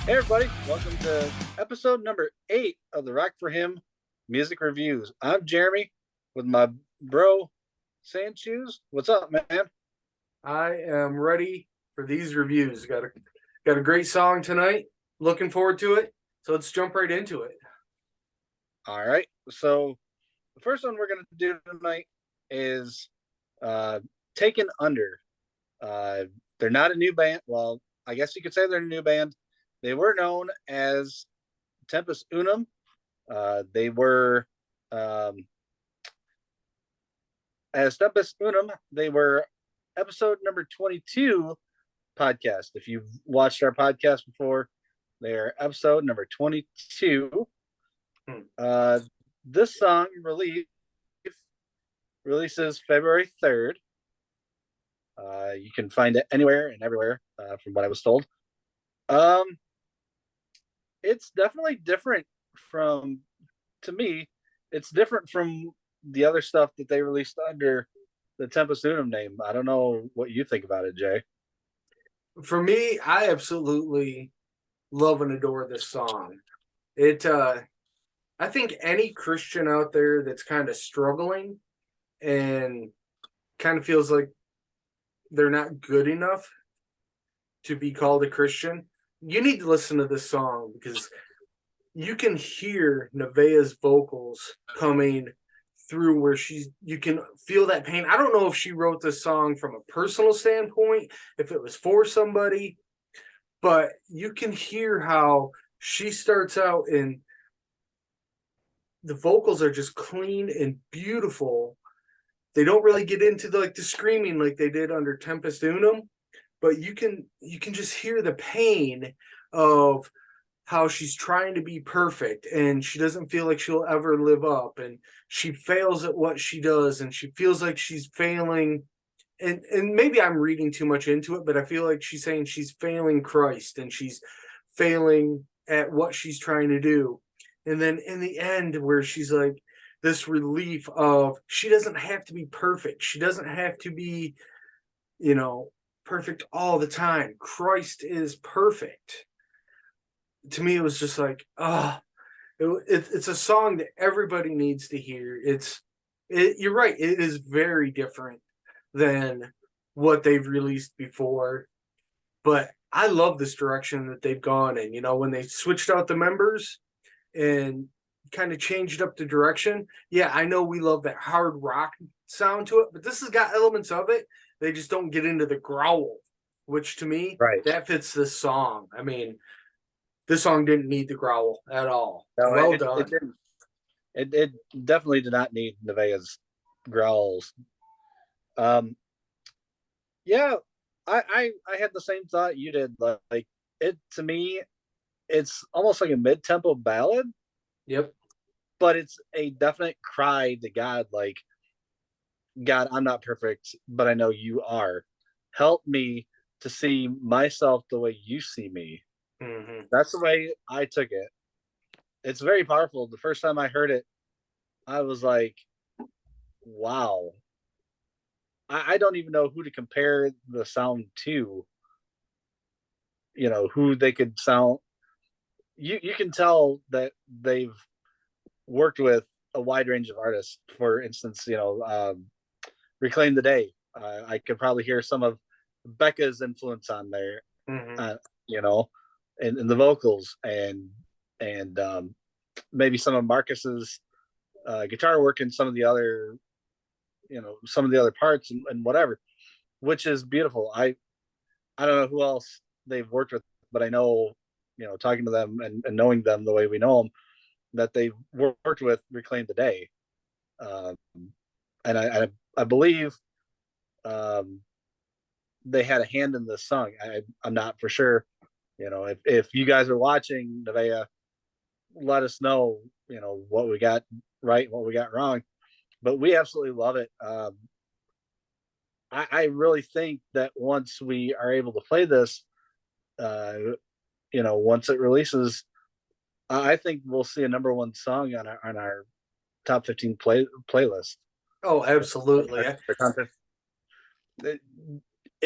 Hey everybody, welcome to episode number 8 of the Rock for Him Music Reviews. I'm Jeremy with my bro Sanchez. What's up, man? I am ready for these reviews. Got a great song tonight. Looking forward to it. So let's jump right into it. All right. So the first one we're gonna do tonight is uh Taken Under. They're not a new band. Well, I guess you could say they're a new band. They were known as Tempus Unum. They were um as Tempus Unum, they were episode number 22 podcast. If you've watched our podcast before, they're episode number 22. Hmm. This song releases February 3rd. You can find it anywhere and everywhere, from what I was told. Um, it's definitely different from, to me, it's different from the other stuff that they released under the Tempest Unum name. I don't know what you think about it, Jay. For me, I absolutely love and adore this song. It I think any Christian out there that's kind of struggling and kind of feels like they're not good enough to be called a Christian, you need to listen to this song because you can hear Nevaeh's vocals coming through where you can feel that pain. I don't know if she wrote this song from a personal standpoint, if it was for somebody, but you can hear how she starts out and the vocals are just clean and beautiful. They don't really get into the screaming like they did under Tempest Unum, but you can just hear the pain of how she's trying to be perfect and she doesn't feel like she'll ever live up, and she fails at what she does and she feels like she's failing, and maybe I'm reading too much into it, but I feel like she's saying she's failing Christ and she's failing at what she's trying to do. And then in the end where she's like this relief of she doesn't have to be perfect, she doesn't have to be, you know, perfect all the time. Christ is perfect. To me, it was just like, it's a song that everybody needs to hear. You're right. It is very different than what they've released before, but I love this direction that they've gone in. You know, when they switched out the members and kind of changed up the direction. Yeah, I know we love that hard rock sound to it, but this has got elements of it. They just don't get into the growl, which to me, Right. that fits this song. I mean, this song didn't need the growl at all. No, Well it done. didn't. It definitely did not need Nevaeh's growls. Um, yeah, I had the same thought you did. Like it to me, it's almost like a mid tempo ballad, Yep. but it's a definite cry to God. Like, God, I'm not perfect, but I know you are. Help me to see myself the way you see me. Mm-hmm. That's the way I took it. It's very powerful. The first time I heard it, I was like, wow. I don't even know who to compare the sound to, who they could sound. You can tell that they've worked with a wide range of artists. For instance, Reclaim the Day. I could probably hear some of Becca's influence on there, Mm-hmm. uh, you know, in the vocals, and maybe some of Marcus's guitar work and some of the other parts and whatever, which is beautiful. I don't know who else they've worked with, but I know, talking to them and knowing them the way we know them, that they've worked with Reclaim the Day. Um, and I believe um, they had a hand in this song. I'm not for sure. If you guys are watching, Nevaeh, let us know, what we got right and what we got wrong. But we absolutely love it. I really think that once we are able to play this, uh, once it releases, I think we'll see a number one song on our top 15 playlist. Oh, absolutely.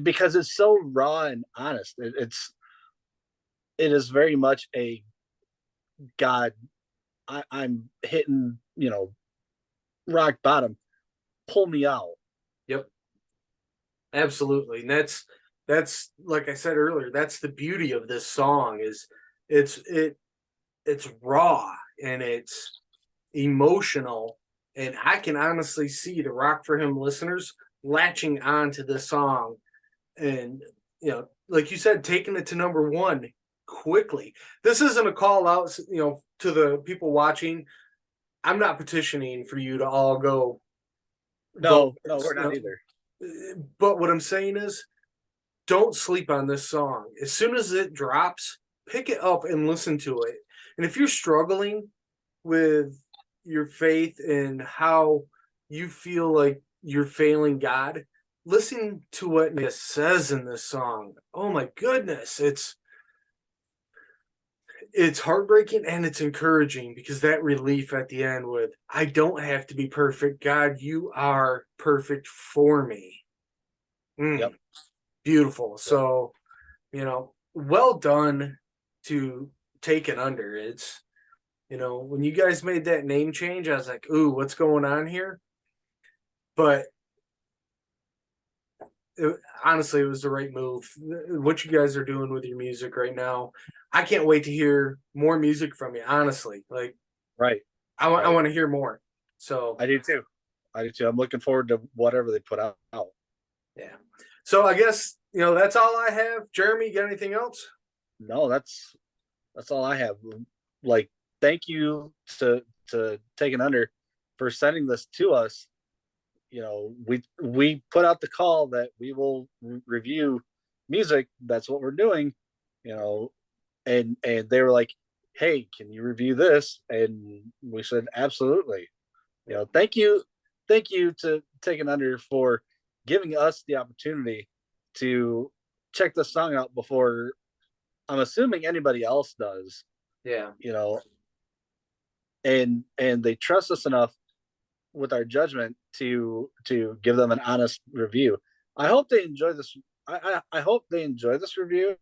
Because it's so raw and honest. it is very much a God. I'm hitting, rock bottom. Pull me out. Yep. Absolutely. And that's like I said earlier, that's the beauty of this song is it's raw and it's emotional. And I can honestly see the Rock for Him listeners latching on to this song and, like you said, taking it to number one quickly. This isn't a call out, to the people watching. I'm not petitioning for you to all go. No, we're not either. But what I'm saying is, don't sleep on this song. As soon as it drops, pick it up and listen to it. And if you're struggling with your faith and how you feel like you're failing God, listen to what it says in this song. Oh my goodness, it's heartbreaking and it's encouraging because that relief at the end with, I don't have to be perfect. God, you are perfect for me. Yep. Beautiful. So, well done to Taken Under. It's, when you guys made that name change, I was like, ooh, what's going on here? But honestly, it was the right move. What you guys are doing with your music right now, I can't wait to hear more music from you, honestly. Like, right. I want to hear more. So I do too. I'm looking forward to whatever they put out. Yeah. So I guess, that's all I have. Jeremy, you got anything else? No, that's all I have. Like, thank you to Taken Under for sending this to us. We put out the call that we will review music. That's what we're doing, and they were like, hey, can you review this? And we said, absolutely. Thank you to Taken Under for giving us the opportunity to check the song out before I'm assuming anybody else does. Yeah. And they trust us enough with our judgment to give them an honest review. I hope they enjoy this. I hope they enjoy this review,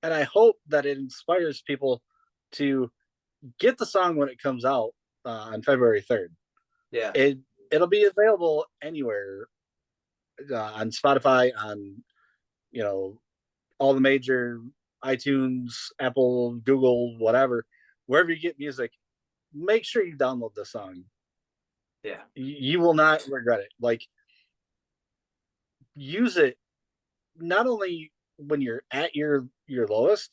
and I hope that it inspires people to get the song when it comes out on February 3rd. Yeah, it'll be available anywhere on Spotify, on all the major iTunes, Apple, Google, whatever, wherever you get music. Make sure you download the song. Yeah, you will not regret it. Like, use it not only when you're at your lowest,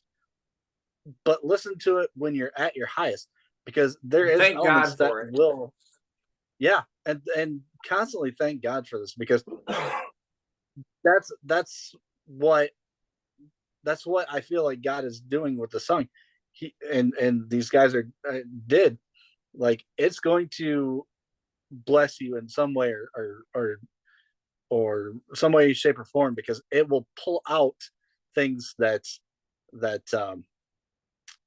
but listen to it when you're at your highest, because there is thank elements God for that it. will, yeah, and constantly thank God for this, because that's what I feel like God is doing with the song. He and these guys did, like, it's going to bless you in some way or some way, shape, or form, because it will pull out things that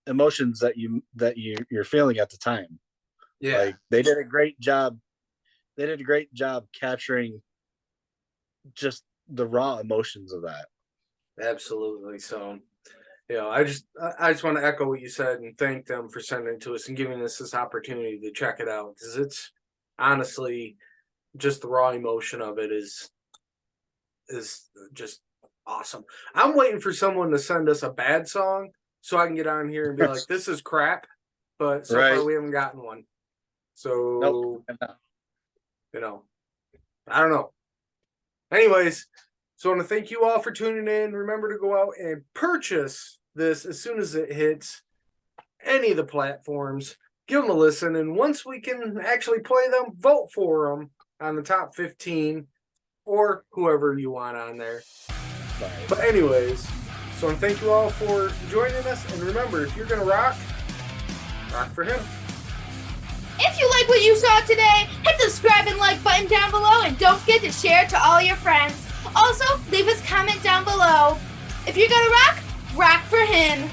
emotions that you're feeling at the time. Yeah, like, they did a great job capturing just the raw emotions of that. absolutely. So, I just want to echo what you said and thank them for sending it to us and giving us this opportunity to check it out, because it's honestly just the raw emotion of it is just awesome. I'm waiting for someone to send us a bad song so I can get on here and be like, this is crap, but so far we haven't gotten one. So, nope. I don't know. Anyways, so I want to thank you all for tuning in. Remember to go out and purchase this as soon as it hits any of the platforms. Give them a listen, and once we can actually play them, vote for them on the top 15 or whoever you want on there. Bye. But anyways, so thank you all for joining us, and remember, if you're gonna rock for him. If you like what you saw today, hit the subscribe and like button down below, and don't forget to share it to all your friends. Also, leave us a comment down below. If you're gonna rock for him.